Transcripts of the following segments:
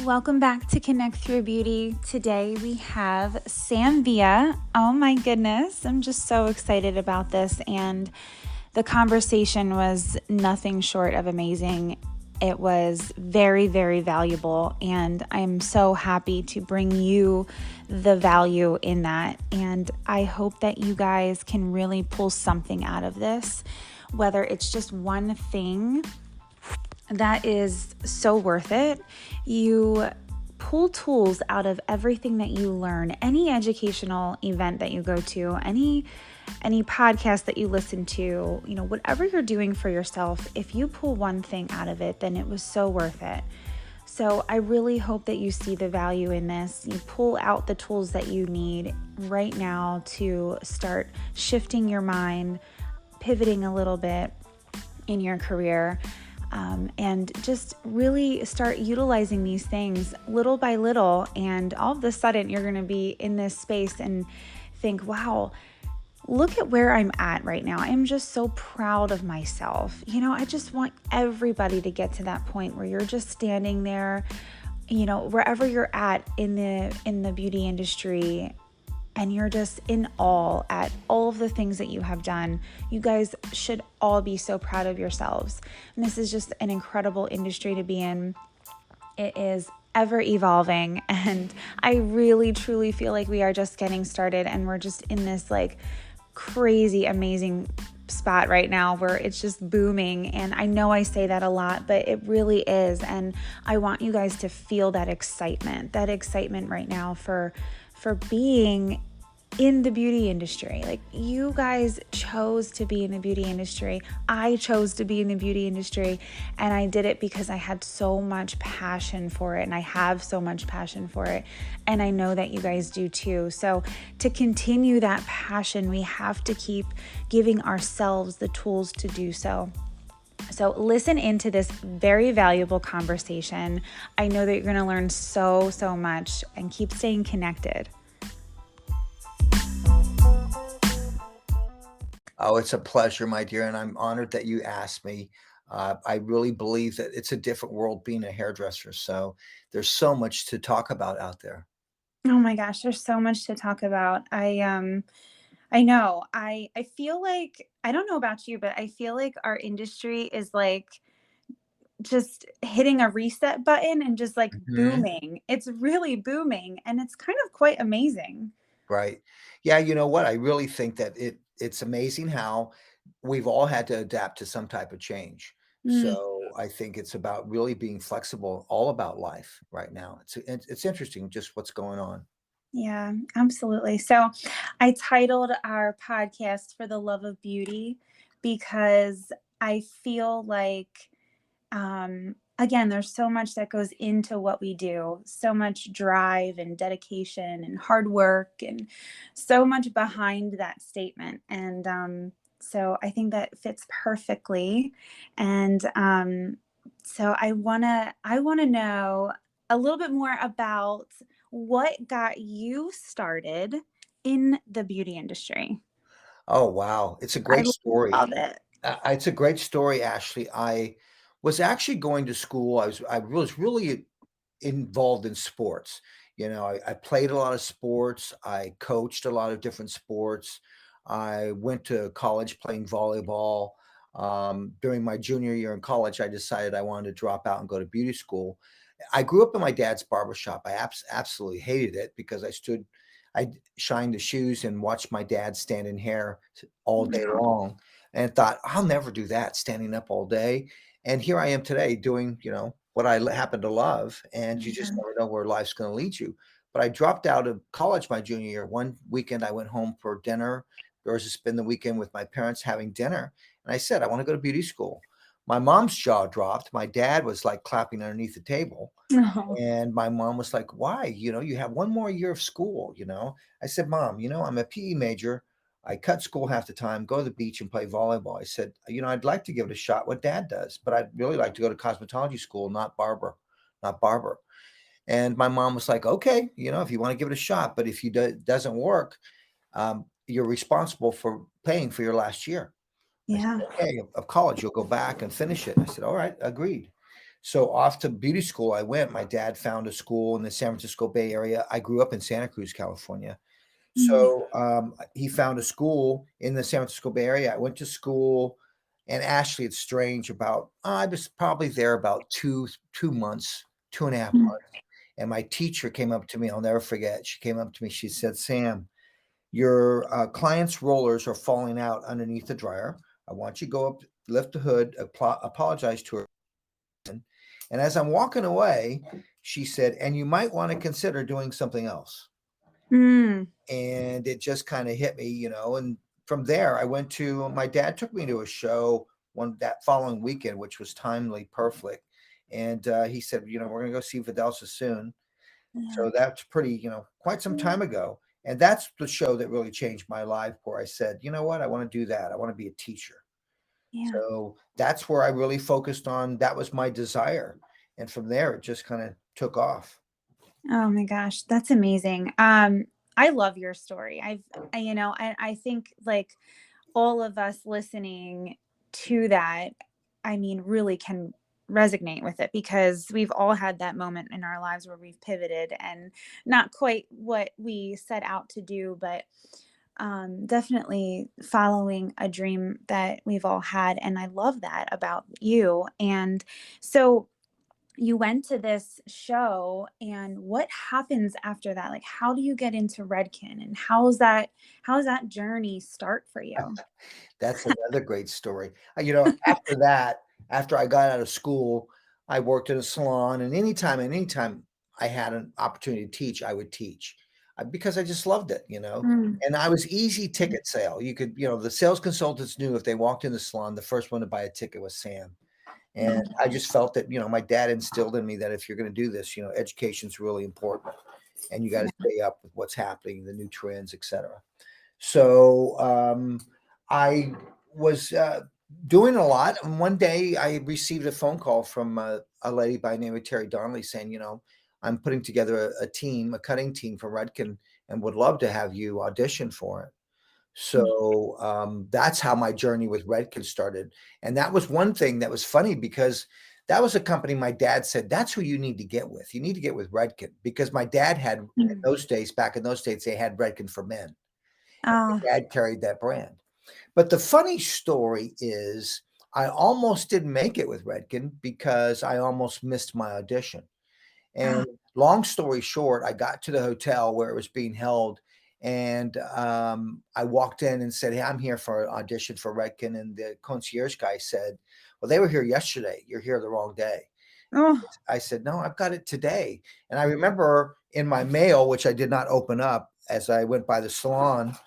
Welcome back to Connect Through Beauty. Today we have Sam Villa. Oh my goodness, I'm just so excited about this. And the conversation was nothing short of amazing. It was very, very valuable. And I'm so happy to bring you the value in that. And I hope that you guys can really pull something out of this, whether it's just one thing that is so worth it. You pull tools out of everything that you learn, any educational event that you go to, any podcast that you listen to, whatever you're doing for yourself, if you pull one thing out of it, then it was so worth it. So I really hope that you see the value in this. You pull out the tools that you need right now to start shifting your mind, pivoting a little bit in your career. And just really start utilizing these things little by little. And all of a sudden, you're going to be in this space and think, wow, look at where I'm at right now. I'm just so proud of myself. I just want everybody to get to that point where you're just standing there, wherever you're at in the beauty industry, and you're just in awe at all of the things that you have done. You guys should all be so proud of yourselves. And this is just an incredible industry to be in. It is ever evolving, and I really truly feel like we are just getting started, and we're just in this crazy amazing spot right now where it's just booming. And I know I say that a lot, but it really is. And I want you guys to feel that excitement right now for being in the beauty industry. You guys chose to be in the beauty industry. I chose to be in the beauty industry, and I did it because I had so much passion for it, and I have so much passion for it. And I know that you guys do too. So to continue that passion, we have to keep giving ourselves the tools to do so. So listen into this very valuable conversation. I know that you're going to learn so much, and keep staying connected. Oh, it's a pleasure, my dear, and I'm honored that you asked me. I really believe that it's a different world being a hairdresser, so there's so much to talk about out there. Oh my gosh, there's so much to talk about. I know. I feel like, I don't know about you, but I feel like our industry is just hitting a reset button and just Mhm. booming. It's really booming, and it's kind of quite amazing. Right. Yeah, you know what? I really think that it's amazing how we've all had to adapt to some type of change. Mm, So I think it's about really being flexible, all about life right now. It's interesting just what's going on. yeah, absolutely. So I titled our podcast For the Love of Beauty because I feel like, again, there's so much that goes into what we do, so much drive and dedication and hard work, and so much behind that statement. And so I think that fits perfectly. And so I wanna know a little bit more about what got you started in the beauty industry. Oh, wow. It's a I great story. love it. It's a great story, Ashley. I was actually going to school. I was really involved in sports. I played a lot of sports. I coached a lot of different sports. I went to college playing volleyball. During my junior year in college, I decided I wanted to drop out and go to beauty school. I grew up in my dad's barbershop. I absolutely hated it because I shined the shoes and watched my dad stand in hair all day Wow. long and thought, I'll never do that, standing up all day. And here I am today doing, what I happen to love. And you just Yeah. never know where life's going to lead you. But I dropped out of college my junior year. One weekend I went home for dinner. There was to spend the weekend with my parents having dinner. And I said, I want to go to beauty school. My mom's jaw dropped. My dad was like clapping underneath the table. Oh, And my mom was like, "Why? You have one more year of school." I said, "Mom, I'm a PE major. I cut school half the time, go to the beach and play volleyball." I said, I'd like to give it a shot what dad does, but I'd really like to go to cosmetology school, not barber." And my mom was like, "Okay, if you want to give it a shot, but if doesn't work, you're responsible for paying for your last year." I said, yeah. "Okay, of college, you'll go back and finish it." I said, "All right, agreed." So off to beauty school I went. My dad found a school in the San Francisco Bay Area. I grew up in Santa Cruz, California. Mm, So, he found a school in the San Francisco Bay Area. I went to school, and actually, it's strange about I was probably there about 2 months, 2.5 mm, months, and my teacher came up to me, I'll never forget. She came up to me, she said, "Sam, your, client's rollers are falling out underneath the dryer. I want you to go up, lift the hood, apologize to her." And as I'm walking away, she said, "And you might wanna consider doing something else." mm, And it just kind of hit me, and from there I went to my dad took me to a show one that following weekend, which was timely perfect. And he said, we're going to go see Vidal Sassoon. yeah, So that's pretty, quite some time ago. And that's the show that really changed my life, where I said, you know what, I want to do that. I want to be a teacher. yeah. So that's where I really focused on. That was my desire. And from there, it just kind of took off. Oh my gosh, that's amazing. I love your story. I think like all of us listening to that, I mean, really can resonate with it because we've all had that moment in our lives where we've pivoted and not quite what we set out to do, but definitely following a dream that we've all had. And I love that about you. And so, you went to this show and what happens after that? Like, how do you get into Redken and how does that journey start for you? That's another great story. After that, after I got out of school, I worked in a salon, and anytime I had an opportunity to teach, I would teach, because I just loved it, Mm, and I was easy ticket sale. You could, the sales consultants knew if they walked in the salon, the first one to buy a ticket was Sam. And mm, I just felt that, my dad instilled in me that if you're going to do this, education's really important, and you got to yeah. stay up with what's happening, the new trends, etc. So, I was, doing a lot, and one day I received a phone call from a lady by the name of Terry Donnelly saying, "I'm putting together a team, a cutting team for Redken, and would love to have you audition for it." Mm, So, that's how my journey with Redken started, and that was one thing that was funny because that was a company my dad said, "That's who you need to get with. You need to get with Redken," because my dad had in mm. those days, back in those days, they had Redken for men. Oh, Dad carried that brand. But the funny story is I almost didn't make it with Redken because I almost missed my audition. oh, And long story short, I got to the hotel where it was being held, and I walked in and said, "Hey, I'm here for an audition for Redken." And the concierge guy said, "Well, they were here yesterday. You're here the wrong day." oh, I said, "No, I've got it today." And I remember in my mail, which I did not open up as I went by the salon,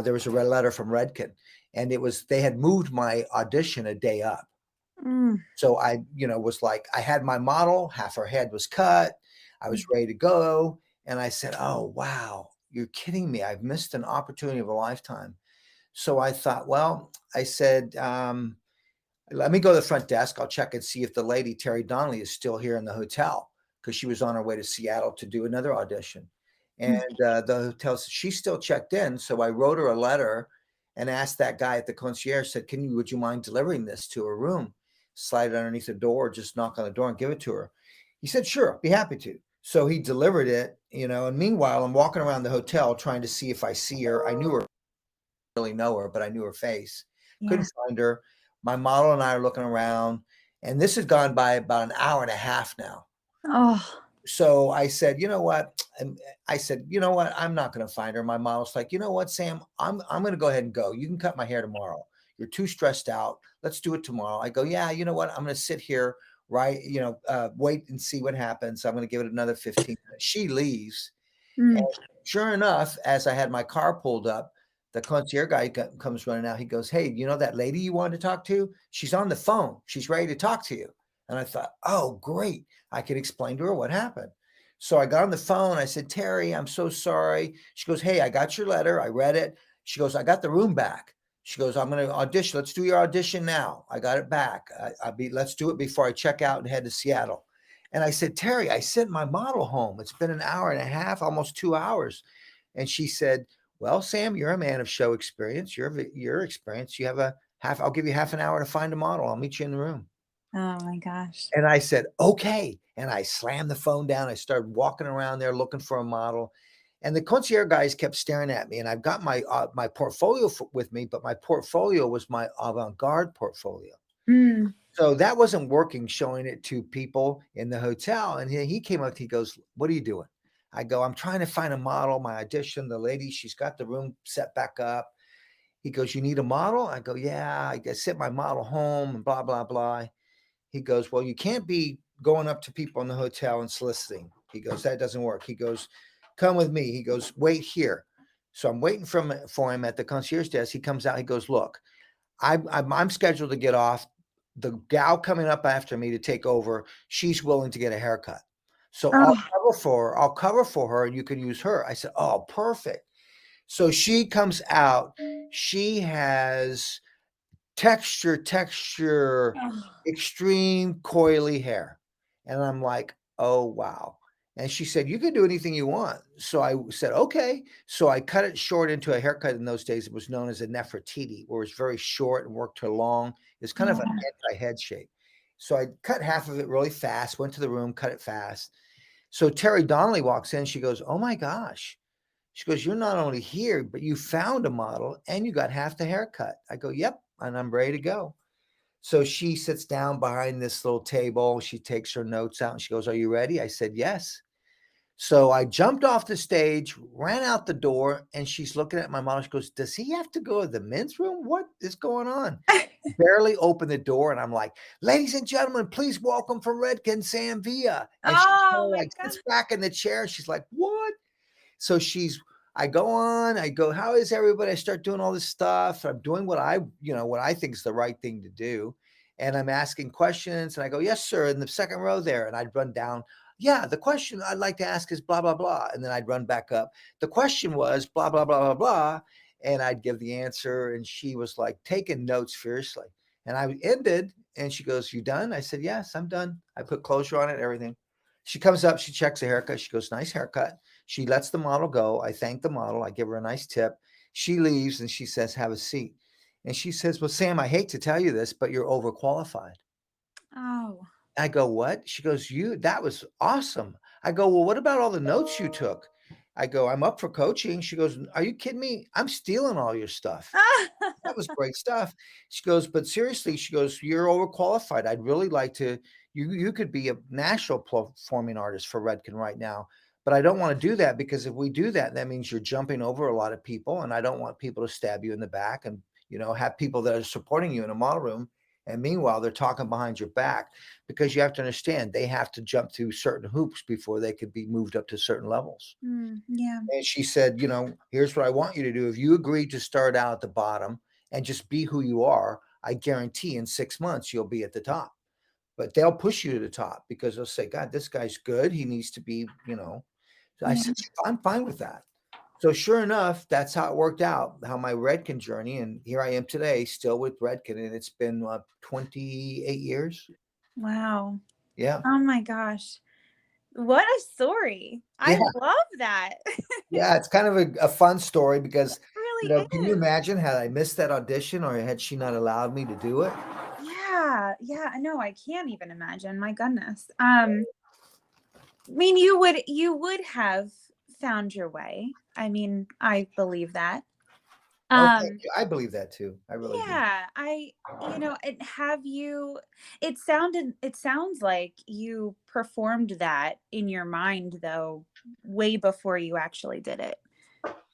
there was a red letter from Redken, and they had moved my audition a day up. mm, So I, was like, I had my model, half her head was cut. I was mm, ready to go. And I said, "Oh, wow, you're kidding me. I've missed an opportunity of a lifetime." So I thought, well, I said, let me go to the front desk. I'll check and see if the lady, Terry Donnelly, is still here in the hotel, because she was on her way to Seattle to do another audition. And mm, the hotel said she's still checked in. So I wrote her a letter and asked that guy at the concierge, said, would you mind delivering this to her room? Slide it underneath the door, just knock on the door and give it to her. He said, "Sure, be happy to." So he delivered it, and meanwhile, I'm walking around the hotel trying to see if I see her. I knew her, really know her, but I knew her face. yeah. Couldn't find her. My model and I are looking around, and this has gone by about an hour and a half now. Oh, So I said, "You know what?" And I said, "You know what? I'm not going to find her." My model's like, "You know what, Sam? I'm going to go ahead and go. You can cut my hair tomorrow. You're too stressed out. Let's do it tomorrow." I go, "Yeah, you know what? I'm going to sit here, right? Wait and see what happens. I'm going to give it another 15 minutes." She leaves. mm, And sure enough, as I had my car pulled up, the concierge guy comes running out. He goes, "Hey, you know that lady you wanted to talk to? She's on the phone. She's ready to talk to you." And I thought, "Oh, great. I can explain to her what happened." So I got on the phone. I said, "Terry, I'm so sorry." She goes, "Hey, I got your letter. I read it." She goes, "I got the room back." She goes, "I'm going to audition. Let's do your audition now. I got it back. Let's do it before I check out and head to Seattle." And I said, "Terry, I sent my model home. It's been an hour and a half, almost 2 hours." And she said, "Well, Sam, you're a man of show experience. Your experience. You have a half. I'll give you half an hour to find a model. I'll meet you in the room." Oh my gosh. And I said, "Okay." And I slammed the phone down. I started walking around there looking for a model. And the concierge guys kept staring at me. And I've got my portfolio with me, but my portfolio was my avant-garde portfolio. Mm. So that wasn't working, showing it to people in the hotel. And he came up, he goes, "What are you doing?" I go, "I'm trying to find a model. My audition, the lady, she's got the room set back up." He goes, "You need a model?" I go, "Yeah, I sent my model home and blah, blah, blah." He goes, "Well, you can't be going up to people in the hotel and soliciting." He goes, "That doesn't work." He goes, "Come with me." He goes, "Wait here." So I'm waiting for him at the concierge desk. He comes out. He goes, "Look, I'm scheduled to get off. The gal coming up after me to take over, she's willing to get a haircut. So I'll Oh, cover for her. I'll cover for her, and you can use her." I said, "Oh, perfect." So she comes out. She has texture, oh, extreme coily hair. And I'm like, "Oh, wow." And she said, "You can do anything you want." So I said, "Okay." So I cut it short into a haircut. In those days, it was known as a Nefertiti, where it's very short and worked to long. It's kind of an yeah. anti-head shape. So I cut half of it really fast, went to the room, cut it fast. So Terry Donnelly walks in. She goes, "Oh my gosh." She goes, "You're not only here, but you found a model and you got half the haircut." I go, "Yep." And I'm ready to go. So she sits down behind this little table. She takes her notes out and she goes, "Are you ready?" I said, "Yes." So I jumped off the stage, ran out the door, and she's looking at my mom. She goes, "Does he have to go to the men's room? What is going on?" Barely opened the door, and I'm like, "Ladies and gentlemen, please welcome from Redken, Sam Villa." And she's kind Oh of my like God. sits back in the chair. She's like, "What?" So I go on, I go, "How is everybody?" I start doing all this stuff. I'm doing what I think is the right thing to do. And I'm asking questions and I go, "Yes, sir, in the second row there." And I'd run down, "Yeah, the question I'd like to ask is blah, blah, blah." And then I'd run back up. "The question was blah, blah, blah, blah, blah." And I'd give the answer. And she was like taking notes fiercely. And I ended and she goes, "You done?" I said, "Yes, I'm done." I put closure on it, everything. She comes up, she checks the haircut. She goes, "Nice haircut." She lets the model go. I thank the model. I give her a nice tip. She leaves and she says, "Have a seat." And she says, "Well, Sam, I hate to tell you this, but you're overqualified." Oh. I go, "What?" She goes, that was awesome." I go, "Well, what about all the notes you took?" I go, "I'm up for coaching." She goes, "Are you kidding me? I'm stealing all your stuff." That was great stuff. She goes, "But seriously," she goes, "you're overqualified. I'd really like to, you could be a national performing artist for Redken right now. But I don't want to do that because if we do that, that means you're jumping over a lot of people. And I don't want people to stab you in the back and, have people that are supporting you in a model room. And meanwhile, they're talking behind your back because you have to understand they have to jump through certain hoops before they could be moved up to certain levels." Yeah. And she said, "Here's what I want you to do. If you agree to start out at the bottom and just be who you are, I guarantee in 6 months you'll be at the top. But they'll push you to the top because they'll say, 'God, this guy's good. He needs to be." So I Yeah. said, "I'm fine with that." So sure enough, that's how it worked out, how my Redken journey. And here I am today, still with Redken. And it's been 28 years. Wow. Yeah. Oh my gosh. What a story. I Yeah. love that. Yeah, it's kind of a fun story because, Really can you is. imagine had I missed that audition or had she not allowed me to do it? Yeah. Yeah. No, I can't even imagine. My goodness. I mean, you would have found your way. I mean, I believe that. Oh, thank Um, you. I believe that too. I really do. yeah, it have you it sounds like you performed that in your mind though way before you actually did it.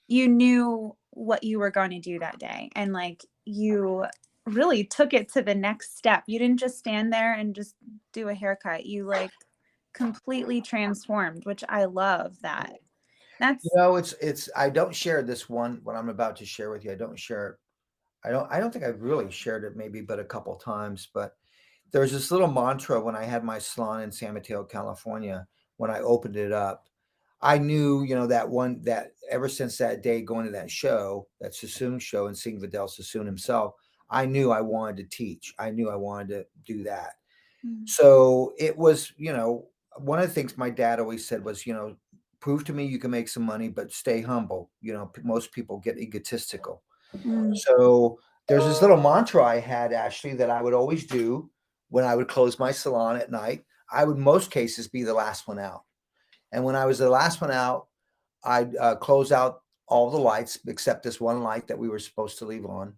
You knew what you were going to do that day and like you really took it to the next step. You didn't just stand there and just do a haircut. You like completely transformed, which I love that. That's It's I don't share this one what I'm about to share with you. I don't share it. I don't think I've really shared it maybe but a couple times, but there's this little mantra when I had my salon in San Mateo, California, when I opened it up. I knew, that ever since that day going to that show, that Sassoon show and seeing Vidal Sassoon himself, I knew I wanted to teach. I knew I wanted to do that. mm, So it was, one of the things my dad always said was, prove to me you can make some money, but stay humble. Most people get egotistical. mm, So there's this little mantra I had, Ashley, that I would always do when I would close my salon at night, I would most cases be the last one out. And when I was the last one out, I'd close out all the lights except this one light that we were supposed to leave on.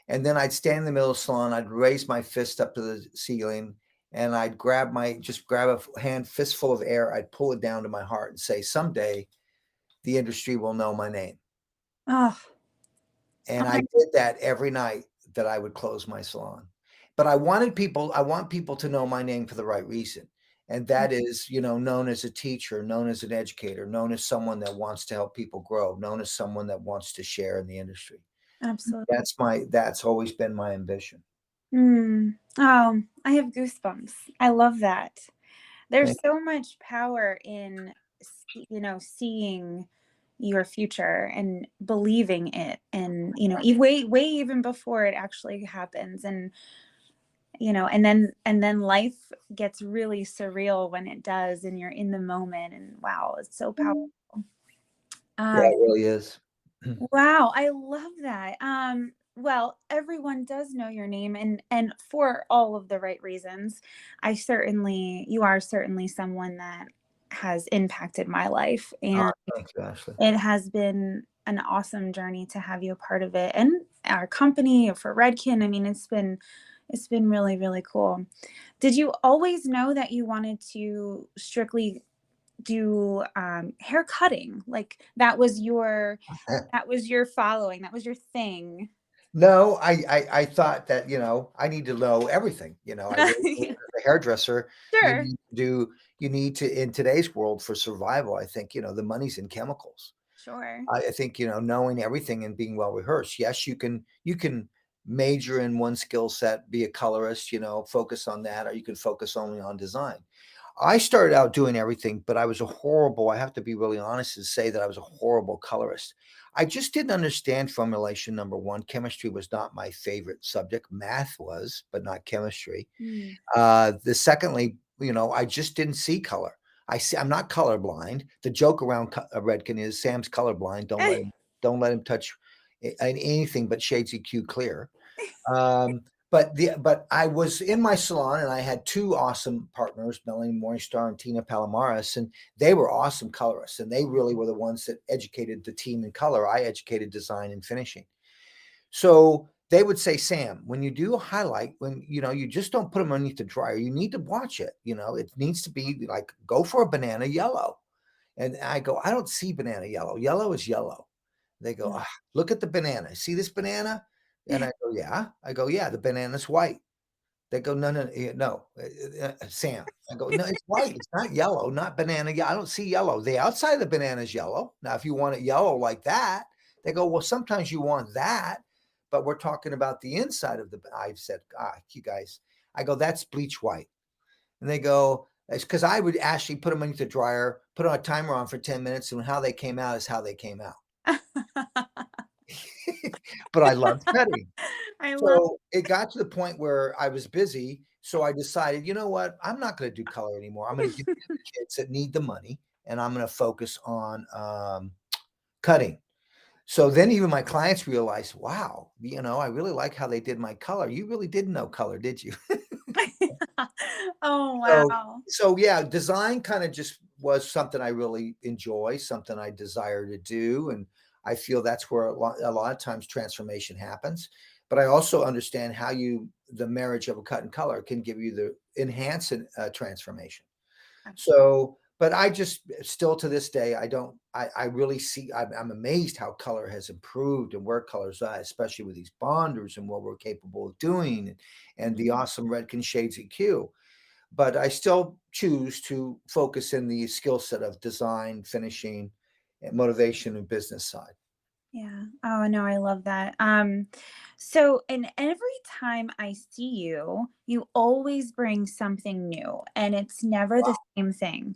And then I'd stand in the middle of the salon. I'd raise my fist up to the ceiling, and I'd just grab a hand fistful of air. I'd pull it down to my heart and say, someday the industry will know my name. Oh, And I did that every night that I would close my salon. But I want people to know my name for the right reason. And that is, known as a teacher, known as an educator, known as someone that wants to help people grow, known as someone that wants to share in the industry. absolutely. That's always been my ambition. Oh, I have goosebumps. I love that. There's Thank so much power in, seeing your future and believing it, and way even before it actually happens, and and then life gets really surreal when it does, and you're in the moment, and wow, it's so powerful. Yeah, Um, it really is. wow, I love that. Well, everyone does know your name, and for all of the right reasons. You are certainly someone that has impacted my life, Oh, and thank you, Ashley. it has been an awesome journey to have you a part of it, and our company for Redken. I mean, it's been really, really cool. Did you always know that you wanted to strictly do hair cutting? Like that was your following, that was your thing? No, I thought that, I need to know everything. I really believe as a hairdresser, you Sure. need to do you need to in today's world for survival, I think, the money's in chemicals. Sure. I think, knowing everything and being well rehearsed. Yes, you can major in one skill set, be a colorist, focus on that, or you can focus only on design. I started out doing everything, but I have to be really honest and say that I was a horrible colorist. I just didn't understand formulation, number one. Chemistry was not my favorite subject. Math was, but not chemistry. Mm. The secondly, I just didn't see color. I'm not colorblind. The joke around Redken is Sam's colorblind. Don't let him touch anything but shades EQ clear. Um, but I was in my salon and I had two awesome partners, Melanie Morningstar and Tina Palomares, and they were awesome colorists, and they really were the ones that educated the team in color. I educated design and finishing. So they would say, Sam, when you do a highlight, when you just don't put them underneath the dryer, you need to watch it. It needs to be like, go for a banana yellow. And I go, I don't see banana yellow. Yellow is yellow. They go, Mm. look at the banana. See this banana? And I go, yeah. I go, yeah, the banana's white. They go, no, no, no, Sam. I go, no, it's white. It's not yellow, not banana. Yeah, I don't see yellow. The outside of the banana is yellow. Now, if you want it yellow like that, they go, well, sometimes you want that, but we're talking about the inside of the. I said, you guys. I go, that's bleach white. And they go, it's because I would actually put them underneath the dryer, put a timer on for 10 minutes, and how they came out is how they came out. But I loved cutting. I love. So it got to the point where I was busy. So I decided, you know what? I'm not going to do color anymore. I'm going to give it to the kids that need the money, and I'm going to focus on cutting. So then even my clients realized, wow, I really like how they did my color. You really didn't know color, did you? Oh, So, wow. so yeah, design kind of just was something I really enjoy, something I desire to do, and I feel that's where a lot of times transformation happens. But I also understand how the marriage of a cut and color can give you the enhance transformation. So, but I just still to this day, I really see, I'm amazed how color has improved and where colors are, especially with these bonders and what we're capable of doing, and the awesome Redken Shades EQ. But I still choose to focus in the skill set of design, finishing, and motivation and business side. Yeah. Oh, no, I love that. So and every time I see you, you always bring something new, and it's never the same thing.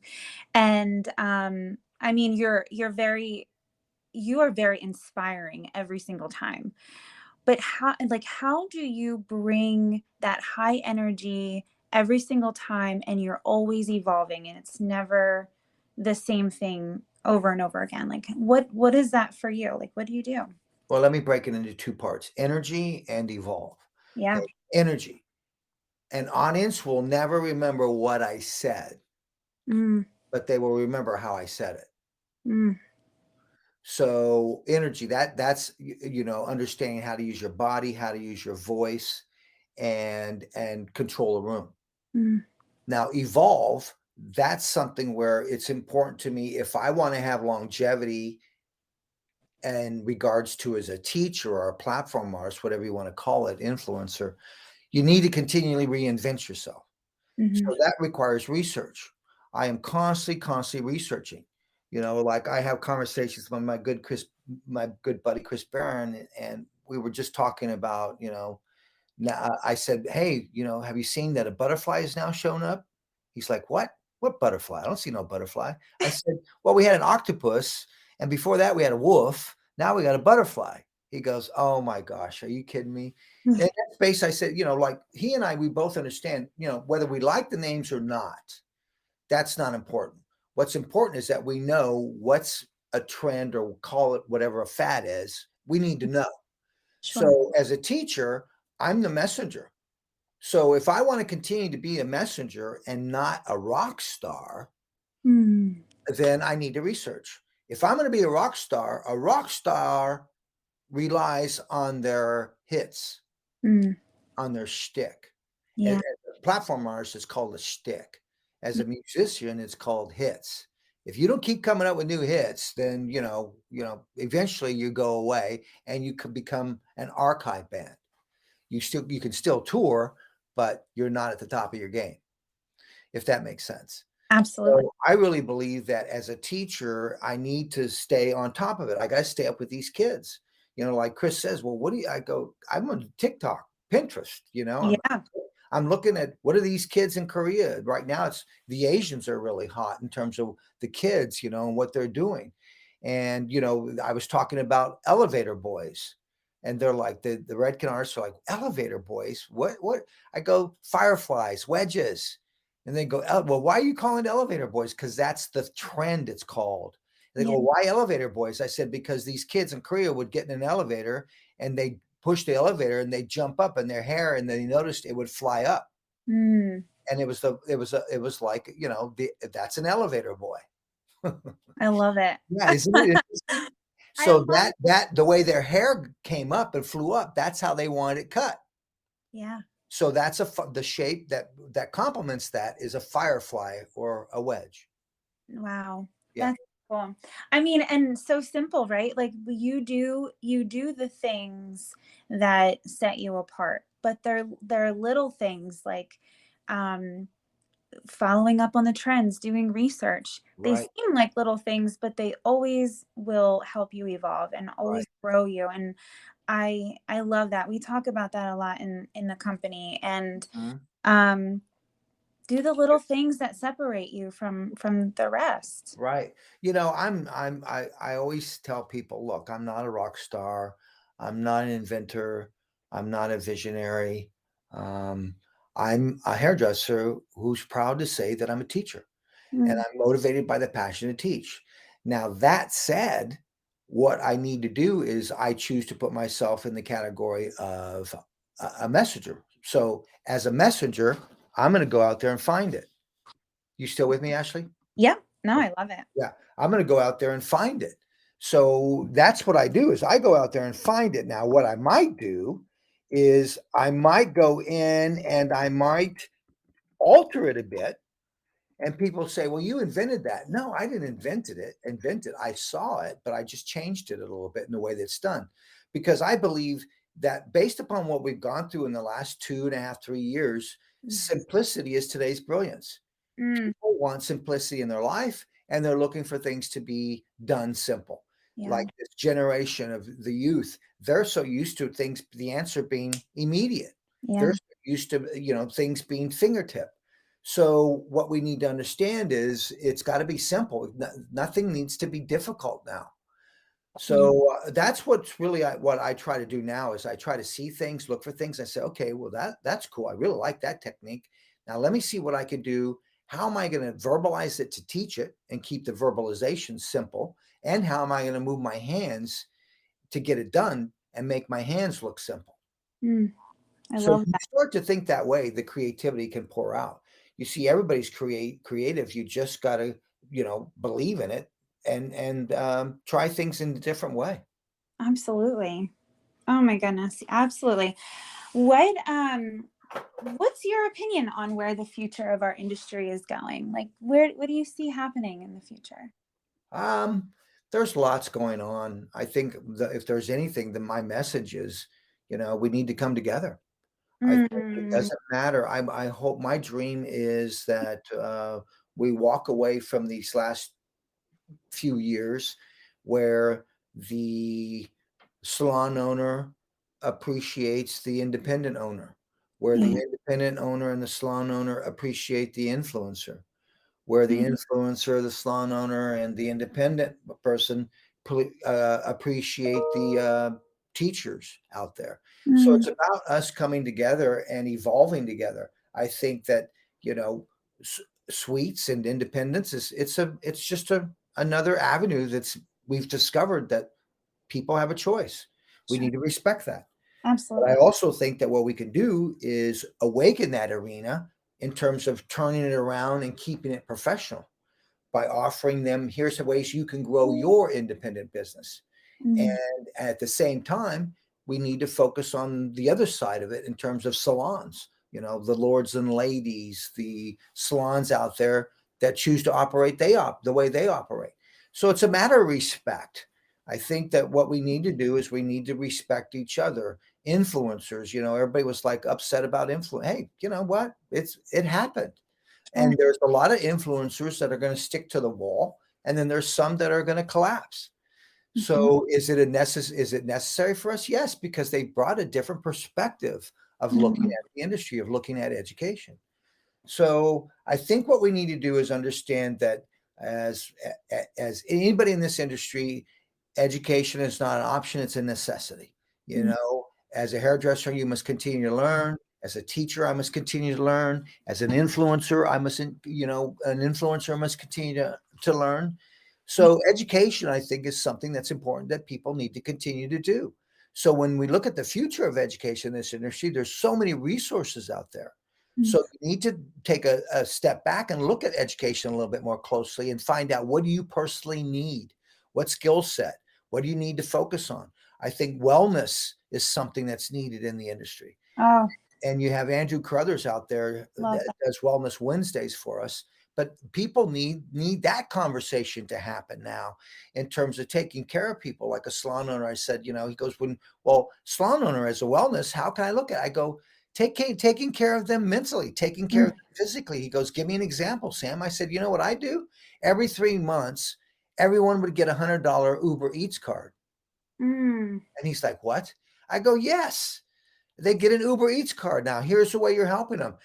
And I mean, you are very inspiring every single time. But how do you bring that high energy every single time, and you're always evolving, and it's never the same thing over and over again? Like what is that for you? Like what do you do? Well, let me break it into two parts: energy and evolve. Yeah. Okay. Energy. An audience will never remember what I said, Mm, but they will remember how I said it. mm, So energy, that's understanding how to use your body, how to use your voice, and control a room. mm, Now, evolve, that's something where it's important to me if I want to have longevity in regards to as a teacher or a platform artist, whatever you want to call it, influencer, you need to continually reinvent yourself. mhm. So that requires research. I am constantly researching. Like I have conversations with my good buddy Chris Barron, and we were just talking about, now I said, "Hey, have you seen that a butterfly has now shown up?" He's like, "What? What butterfly? I don't see no butterfly." I said, "Well, we had an octopus, and before that we had a wolf. Now we got a butterfly." He goes, "Oh my gosh, are you kidding me?" In that space, I said, like he and I, we both understand, whether we like the names or not, that's not important. What's important is that we know what's a trend or call it whatever a fad is. We need to know. Sure. So as a teacher, I'm the messenger. So if I want to continue to be a messenger and not a rock star, Mm, then I need to research. If I'm going to be a rock star relies on their hits, mm, on their shtick. As yeah. a platform artist, it's called a shtick. As Yeah. a musician, it's called hits. If you don't keep coming up with new hits, then eventually you go away and you can become an archive band. You can still tour, but you're not at the top of your game, if that makes sense. Absolutely. So I really believe that as a teacher, I need to stay on top of it. I got to stay up with these kids. Like Chris says, well, what do you, I go, I'm on TikTok, Pinterest, Yeah. I'm looking at what are these kids in Korea right now. It's the Asians are really hot in terms of the kids, and what they're doing. And I was talking about elevator boys, and they're like the Redken artists are like elevator boys. What? I go fireflies, wedges, and they go, well, why are you calling it elevator boys? Because that's the trend. It's called. They Yeah. go, why elevator boys? I said because these kids in Korea would get in an elevator and they push the elevator and they jump up in their hair and they noticed it would fly up. Mm, And it was like, that's an elevator boy. I love it. Yeah, isn't it interesting? I So love that the way their hair came up and flew up, that's how they wanted it cut. Yeah. So that's the shape that complements that is a firefly or a wedge. Wow. Yeah, That's cool. I mean, and so simple, right? Like you do the things that set you apart, but they're little things like um following up on the trends, doing research. They right, seem like little things, but they always will help you evolve and always right. grow you. And I love that. We talk about that a lot in the company. And Mhm. um do the little things that separate you from the rest. Right. I always tell people, look, I'm not a rock star. I'm not an inventor. I'm not a visionary. Um, I'm a hairdresser who's proud to say that I'm a teacher and Mm, I'm motivated by the passion to teach. Now, that said, what I need to do is I choose to put myself in the category of a messenger. So, as a messenger, I'm going to go out there and find it. You still with me, Ashley? yeah. No, I love it. Yeah, I'm gonna go out there and find it. So that's what I do is I go out there and find it. Now, what I might do is I might go in and I might alter it a bit. And people say, well, you invented that. No, I didn't invent it. I saw it, but I just changed it a little bit in the way that it's done. Because I believe that based upon what we've gone through in the last 2.5, 3 years, Mm, simplicity is today's brilliance. mm, People want simplicity in their life and they're looking for things to be done simple. yeah. Like this generation of the youth, they're so used to things, the answer being immediate. They're Yeah. so used to, things being fingertip. So what we need to understand is it's got to be simple. Nothing needs to be difficult now. Yeah. So that's what's really what I try to do now is I try to see things, look for things. I say, okay, well that's cool. I really like that technique. Now let me see what I can do. How am I going to verbalize it to teach it and keep the verbalization simple? And how am I going to move my hands to get it done and make my hands look simple? Mm, I So love if you that. start to think that way, the creativity can pour out. You see, everybody's creative. You just got to, believe in it and try things in a different way. Absolutely. Oh my goodness. Absolutely. What what's your opinion on where the future of our industry is going? Like what do you see happening in the future? Um, there's lots going on. I think that if there's anything, then my message is, we need to come together. I think it Mm, doesn't matter. I hope my dream is that we walk away from these last few years where the salon owner appreciates the independent owner, where the yeah. independent owner and the salon owner appreciate the influencer, where the Mm, influencer, the salon owner, and the independent person appreciate the teachers out there. So mm, it's about us coming together and evolving together. I think that you know, s- suites and independence it's just another avenue that's we've discovered that people have a choice. We sure. need to respect that. But I Absolutely. also think that what we can do is awaken that arena in terms of turning it around and keeping it professional by offering them here's the ways you can grow your independent business. Mm, And at the same time, we need to focus on the other side of it in terms of salons, the lords and ladies, the salons out there that choose to operate the way they operate. So it's a matter of respect. I think that what we need to do is we need to respect each other. Influencers, everybody was like upset about influence. Hey, you know what? It happened. sure. And there's a lot of influencers that are going to stick to the wall, and then there's some that are going to collapse. Mhm. So is it necessary for us? Yes, because they brought a different perspective of looking Mm, at the industry, of looking at education. So I think what we need to do is understand that as as anybody in this industry, education is not an option, it's a necessity. You mm, know, as a hairdresser, you must continue to learn. As a teacher, I must continue to learn. As an influencer, an influencer must continue to learn. mm, So education, I think, is something that's important that people need to continue to do. So when we look at the future of education in this industry, there's so many resources out there. mm, So you need to take a step back and look at education a little bit more closely and find out what do you personally need? What skill set? What do you need to focus on? I think wellness is something that's needed in the industry. oh, And you have Andrew Carruthers out there love that that. does Wellness Wednesdays for us. But people need that conversation to happen now in terms of taking care of people. Like a salon owner, I said, he goes, salon owner as a wellness, how can I look at it? I go, taking care of them mentally, taking care of Mm, them physically. He goes, give me an example, Sam. I said, you know what I do? Every 3 months, everyone would get $100 Uber Eats card. mm, And he's like, what? I go, yes. They get an Uber Eats card now. Here's the way you're helping them.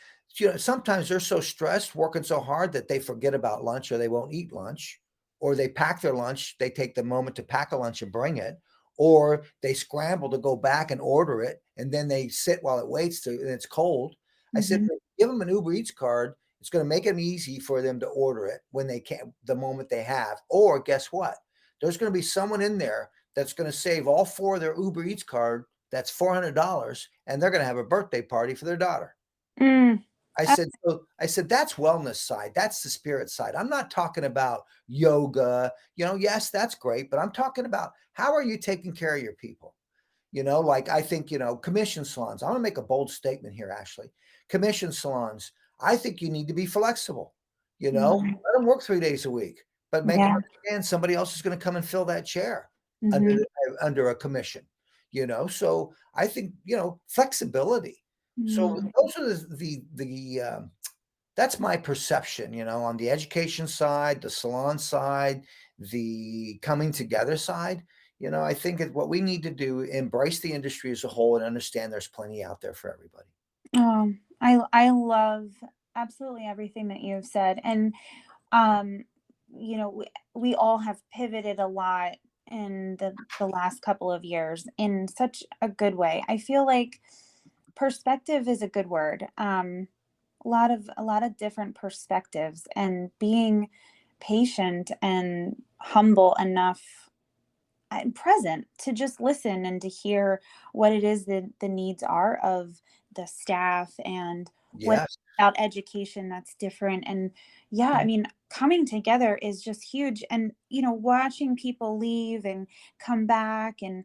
Sometimes they're so stressed working so hard that they forget about lunch or they won't eat lunch, or they pack their lunch. They take the moment to pack a lunch and bring it, or they scramble to go back and order it, and then they sit while it waits and it's cold. I said, mhm, give them an Uber Eats card. It's going to make them easy for them to order it when they can, the moment they have. Or guess what? There's going to be someone in there that's going to save all four of their Uber Eats card. That's $400, and they're going to have a birthday party for their daughter. mm. I said, that's wellness side. That's the spirit side. I'm not talking about yoga. Yes, that's great, but I'm talking about how are you taking care of your people? Like I think, commission salons. I want to make a bold statement here, Ashley. Commission salons, I think you need to be flexible. Mhm. Let them work 3 days a week, but make them Yeah. understand somebody else is going to come and fill that chair under Mhm. under a commission. So I think flexibility. So Mm. those are that's my perception. On the education side, the salon side, the coming together side. I think what we need to do, embrace the industry as a whole and understand there's plenty out there for everybody. I love absolutely everything that you have said, and um, we all have pivoted a lot in the last couple of years in such a good way. I feel like perspective is a good word. A lot of different perspectives, and being patient and humble enough and present to just listen and to hear what it is that the needs are of the staff and what Yes. about education that's different. And yeah, I mean, coming together is just huge. And, watching people leave and come back, and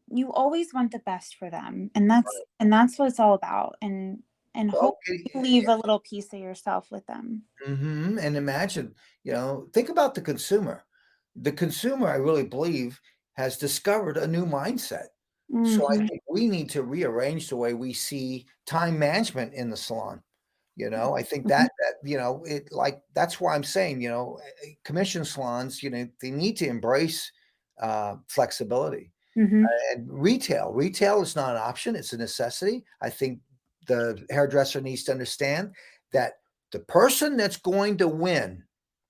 you always want the best for them. And that's what it's all about. And hope Well, you leave a little piece of yourself with them. and imagine, think about the consumer. The consumer, I really believe, has discovered a new mindset. So I Hmm. think we need to rearrange the way we see time management in the salon. I think that's why I'm saying, commission salons, they need to embrace flexibility. Hmm. And retail is not an option, it's a necessity. I think the hairdresser needs to understand that the person that's going to win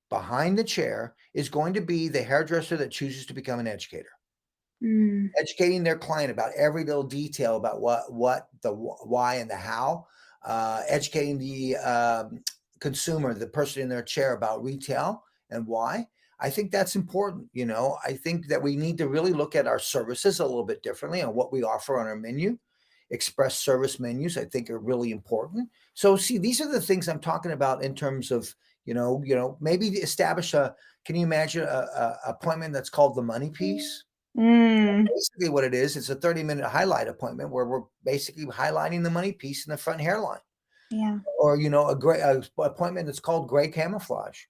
behind the chair is going to be the hairdresser that chooses to become an educator, Mm. educating their client about every little detail about what the why and the how, educating the consumer, the person in their chair, about retail and why. I think that's important. I think that we need to really look at our services a little bit differently on what we offer on our menu. Express service menus, I think, are really important. So, see, these are the things I'm talking about in terms of, maybe establish a. Can you imagine a appointment that's called the money piece? Mm. Basically, what it is, it's a 30-minute highlight appointment where we're basically highlighting the money piece in the front hairline, Yeah. or a gray appointment that's called gray camouflage,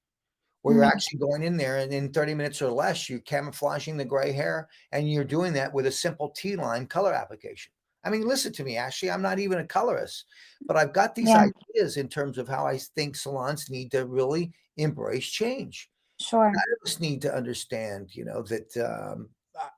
where you're Mm. actually going in there and in 30 minutes or less, you're camouflaging the gray hair, and you're doing that with a simple T-line color application. I mean, listen to me, Ashley. I'm not even a colorist, but I've got these Yeah. ideas in terms of how I think salons need to really embrace change. Sure. Just need to understand, that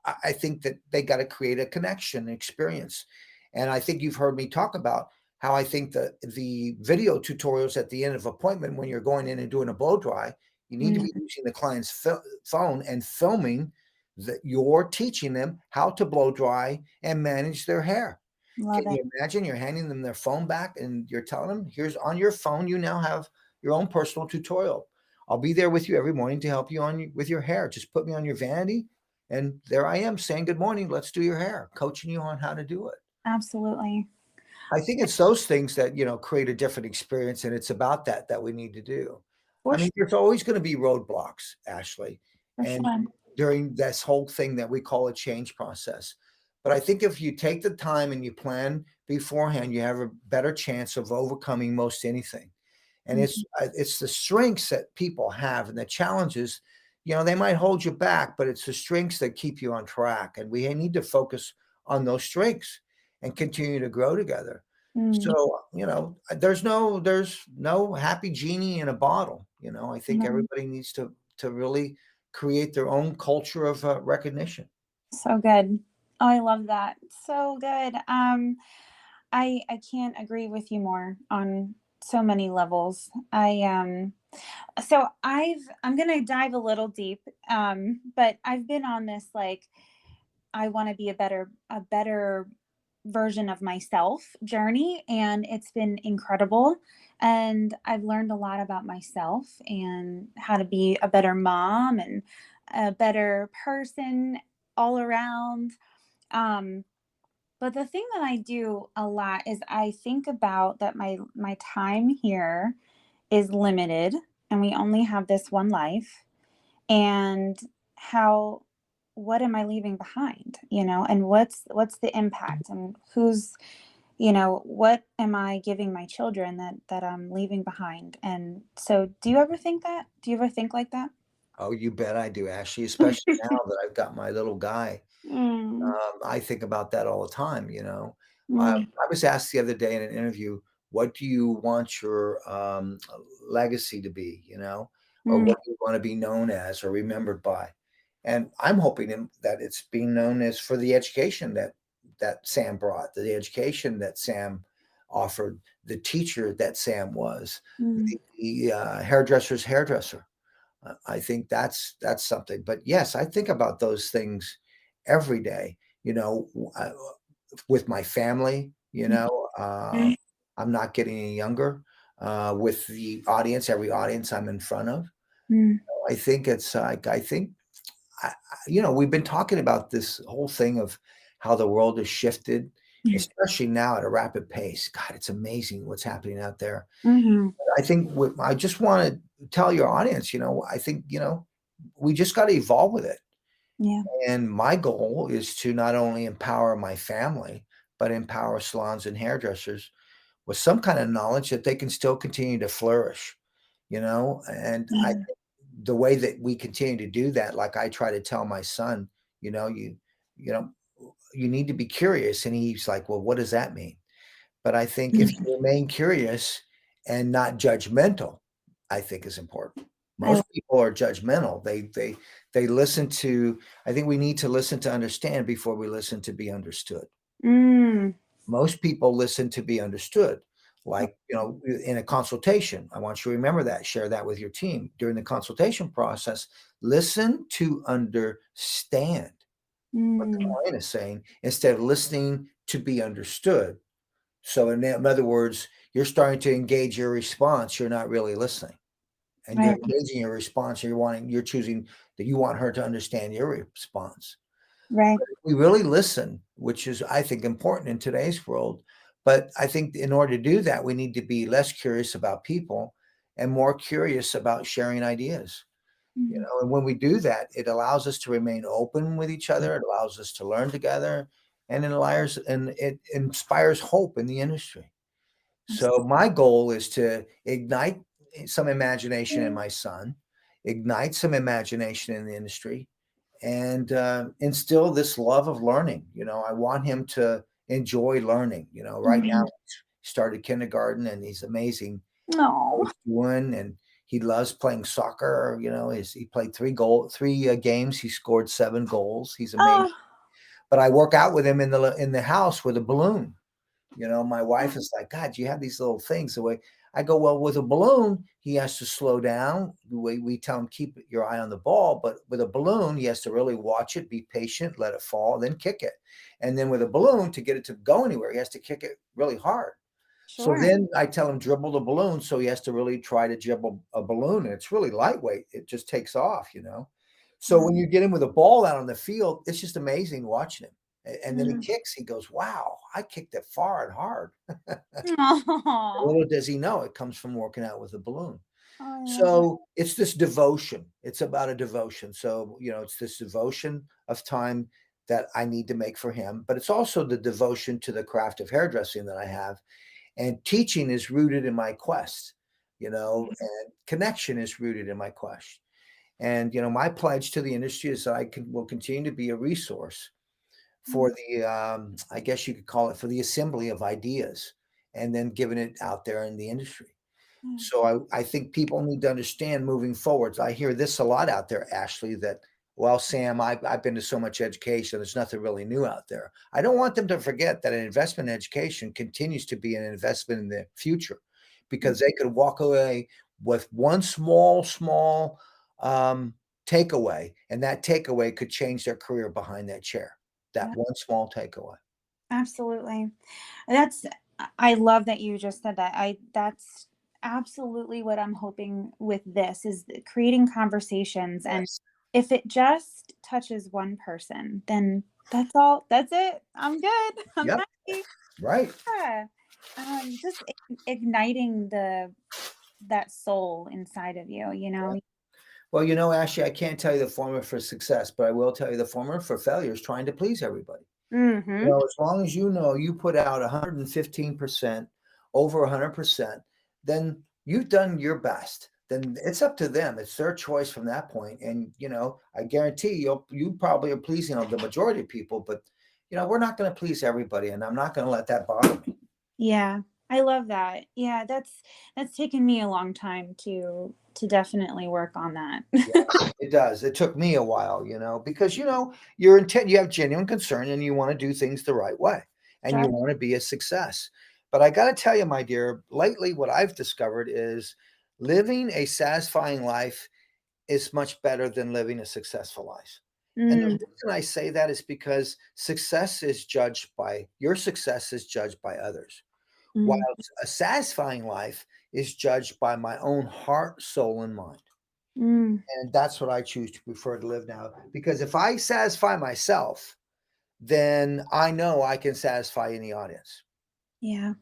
I think that they got to create a connection experience. And I think you've heard me talk about how I think that the video tutorials at the end of appointment, when you're going in and doing a blow dry, you need to be Mm. using the client's phone and filming that you're teaching them how to blow dry and manage their hair. Can Love it. you imagine you're handing them their phone back and you're telling them, here's on your phone, you now have your own personal tutorial. I'll be there with you every morning to help you with your hair. Just put me on your vanity, and there I am saying good morning. Let's do your hair, coaching you on how to do it. Absolutely. I think it's those things that create a different experience, and it's about that we need to do. For I mean, sure. there's always going to be roadblocks, Ashley, For and sure. during this whole thing that we call a change process. But I think if you take the time and you plan beforehand, you have a better chance of overcoming most anything. And Mhm. it's the strengths that people have and the challenges, they might hold you back, but it's the strengths that keep you on track. And we need to focus on those strengths and continue to grow together. Mm. So, there's no happy genie in a bottle. I think No. everybody needs to really create their own culture of recognition. So good. Oh, I love that. So good. I can't agree with you more on so many levels. I'm gonna dive a little deep. But I've been on this, like, I want to be a better version of myself journey, and it's been incredible. And I've learned a lot about myself and how to be a better mom and a better person all around. um but the thing that I do a lot is I think about that my time here is limited, and we only have this one life. And how what am I leaving behind, and what's the impact, and what am I giving my children that I'm leaving behind? And so, do you ever think like that? Oh, you bet I do, Ashley, especially now that I've got my little guy. Mm. I think about that all the time. Mm. I was asked the other day in an interview, "What do you want your legacy to be?" Or Mm. what do you want to be known as or remembered by? And I'm hoping that it's being known as for the education that Sam brought, the education that Sam offered, the teacher that Sam was, Mm. the hairdresser's hairdresser. I think that's something. But yes, I think about those things every day. With my family. Mm. I'm not getting any younger. With the audience, every audience I'm in front of, Mm. I think it's like I think we've been talking about this whole thing of how the world has shifted. especially now at a rapid pace. God, it's amazing what's happening out there. Mm-hmm. I think I just want to tell your audience, I think, we just got to evolve with it. Yeah. And my goal is to not only empower my family, but empower salons and hairdressers with some kind of knowledge that they can still continue to flourish, and I Yeah. think the way that we continue to do that, like I try to tell my son, you know, you you know, you need to be curious. And he's like, well, what does that mean? But I think if Mhm. you remain curious and not judgmental, I think is important. I Most people are judgmental. They listen to, I think we need to listen to understand before we listen to be understood. mm, Most people listen to be understood. Like, in a consultation, I want you to remember that, share that with your team during the consultation process. Listen to understand what the mm, client is saying instead of listening to be understood. So in other words, you're starting to engage your response. You're not really listening, and you're right. engaging your response. You're choosing that you want her to understand your response. Right. We really listen, which is, I think, important in today's world. But I think in order to do that, we need to be less curious about people and more curious about sharing ideas. Mhm. And when we do that, it allows us to remain open with each other. It allows us to learn together, and it inspires hope in the industry. So my goal is to ignite some imagination in my son, ignite some imagination in the industry, and instill this love of learning. I want him to enjoy learning. Right now Mhm. he started kindergarten and he's amazing what No. he's doing, and he loves playing soccer. He played three games. He scored 7 goals. He's amazing. Oh. But I work out with him in the house with a balloon. My wife is like, God, you have these little things. The way I go, well, with a balloon, he has to slow down. We tell him, keep your eye on the ball. But with a balloon, he has to really watch it, be patient, let it fall, then kick it. And then with a balloon, to get it to go anywhere, he has to kick it really hard. So Sure. then I tell him, dribble the balloon. So he has to really try to dribble a balloon. And it's really lightweight. It just takes off. So when Mm. you get him with a ball out on the field, it's just amazing watching him. And then he Mm. kicks, he goes, wow, I kicked it far and hard. Aw. Little does he know it comes from working out with a balloon. Oh, I love it. So it's this devotion. It's about a devotion. So, it's this devotion of time that I need to make for him, but it's also the devotion to the craft of hairdressing that I have. And teaching is rooted in my quest, and connection is rooted in my quest. And, my pledge to the industry is that will continue to be a resource Mm. for I guess you could call it, for the assembly of ideas and then giving it out there in the industry. Mm. So I think people need to understand moving forwards. I hear this a lot out there, Ashley, that, well, Sam, I've been to so much education. There's nothing really new out there. I don't want them to forget that an investment in education continues to be an investment in the future, because they could walk away with one small takeaway, and that takeaway could change their career behind that chair. That Yeah, one small takeaway. absolutely. That's I love that you just said that. That's absolutely what I'm hoping with this is creating conversations, and Yes. if it just touches one person, then that's all. That's it. I'm good. I'm Yep. happy. Right. Yeah. Just igniting that soul inside of you, you know? Well, Ashley, I can't tell you the formula for success, but I will tell you the formula for failure is trying to please everybody. Mhm. As long as you put out 115%, over 100%, then you've done your best. Then it's up to them. It's their choice from that point. And, I guarantee you probably are pleasing of the majority of people, but, we're not going to please everybody. And I'm not going to let that bother me. Yeah. I love that. Yeah, that's taken me a long time to definitely work on that. It does. It took me a while, because your intent, you have genuine concern and you want to do things the right way and you Sure. want to be a success. But I got to tell you, my dear, lately what I've discovered is living a satisfying life is much better than living a successful life. And the Mm, reason I say that is because your success is judged by others, while mm, a satisfying life is judged by my own heart, soul, and mind. mm, And that's what I choose to prefer to live now. Because if I satisfy myself, then I know I can satisfy any audience. Yeah,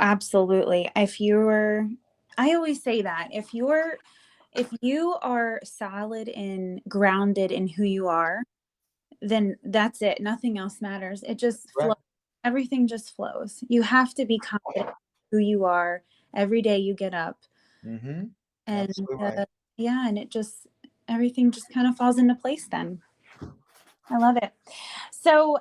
absolutely. If you're, I always say that if you are solid and grounded in who you are, then that's it. Nothing else matters. It just flows. Right. Everything just flows. You have to be confident in who you are every day you get up. Mm-hmm. And Absolutely right. yeah, and everything just kind of falls into place then. I love it. So,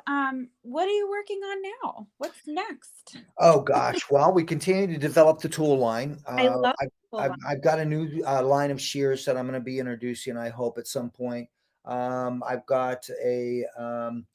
what are you working on now? What's next? Oh gosh. Well, we continue to develop the tool line. I love full I've got a new line of shears that I'm going to be introducing, I hope, at some point. I've got some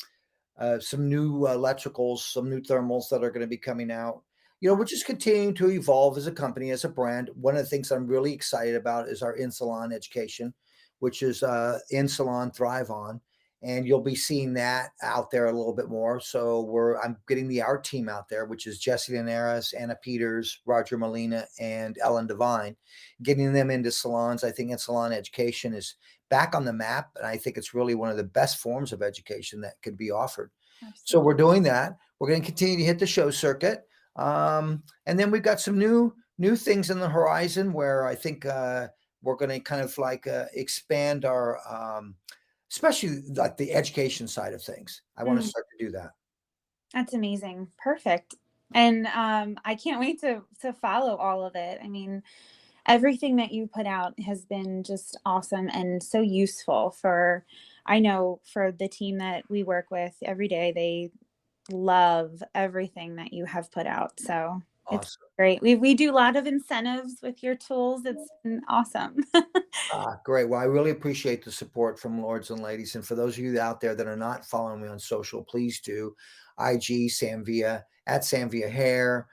new electricals, some new thermals that are going to be coming out. We're just continuing to evolve as a company, as a brand. One of the things I'm really excited about is our in-salon education, which is In Salon Thrive On. And you'll be seeing that out there a little bit more. So I'm getting the art team out there, which is Jesse Linares, Anna Peters, Roger Molina, and Ellen Devine, getting them into salons. I think in-salon education is back on the map, and I think it's really one of the best forms of education that could be offered. Absolutely. So we're doing that. We're going to continue to hit the show circuit, and then we've got some new things in the horizon where I think we're going to kind of like expand our, especially like the education side of things. I want to start to do that. That's amazing. Perfect. And I can't wait to follow all of it. I mean, everything that you put out has been just awesome and so useful I know for the team that we work with every day, they love everything that you have put out. So it's Awesome. great. We do a lot of incentives with your tools. It's been awesome. Great. Well, I really appreciate the support from Lords and Ladies. And for those of you out there that are not following me on social, please do. IG Sam Villa at Sam Villa Hair,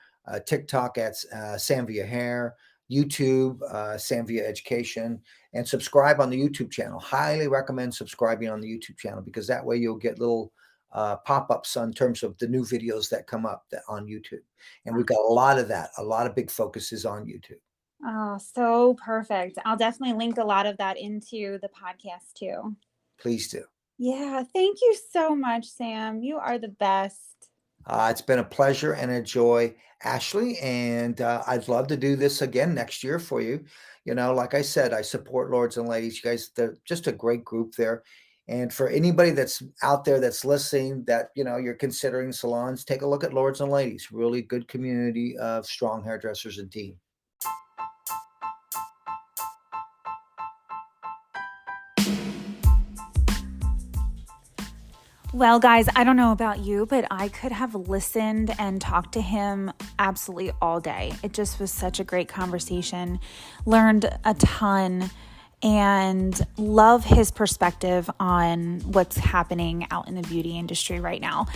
TikTok at Sam Villa Hair, YouTube Sam Villa Education, and subscribe on the YouTube channel. Highly recommend subscribing on the YouTube channel because that way you'll get little pop-ups in terms of the new videos that come up on YouTube. And we've got a lot of that. A lot of big focuses on YouTube. Oh, so perfect. I'll definitely link a lot of that into the podcast too. Please do. Yeah, thank you so much, Sam. You are the best. It's been a pleasure and a joy, Ashley, and I'd love to do this again next year for you. Like I said, I support Lords and Ladies. You guys, they're just a great group there. And for anybody that's out there that's listening, that you're considering salons, take a look at Lords and Ladies. Really good community of strong hairdressers and team. Well, guys, I don't know about you, but I could have listened and talked to him absolutely all day. It just was such a great conversation. Learned a ton and love his perspective on what's happening out in the beauty industry right now.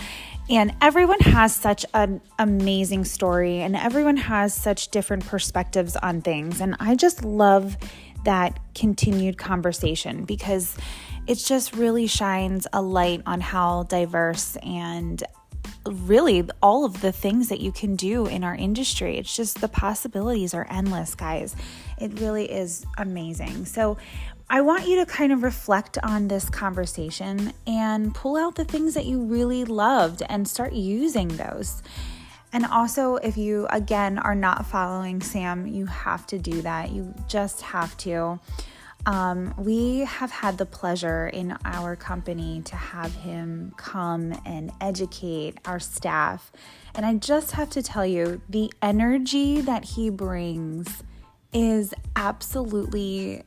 And everyone has such an amazing story and everyone has such different perspectives on things. And I just love that continued conversation because it just really shines a light on how diverse and really all of the things that you can do in our industry. It's just the possibilities are endless, guys. It really is amazing. So I want you to kind of reflect on this conversation and pull out the things that you really loved and start using those. And also, if you, again, are not following Sam, you have to do that. You just have to. We have had the pleasure in our company to have him come and educate our staff. And I just have to tell you, the energy that he brings is absolutely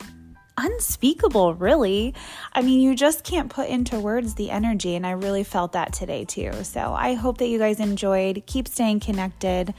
unspeakable, really. I mean, you just can't put into words the energy, and I really felt that today too. So I hope that you guys enjoyed. Keep staying connected.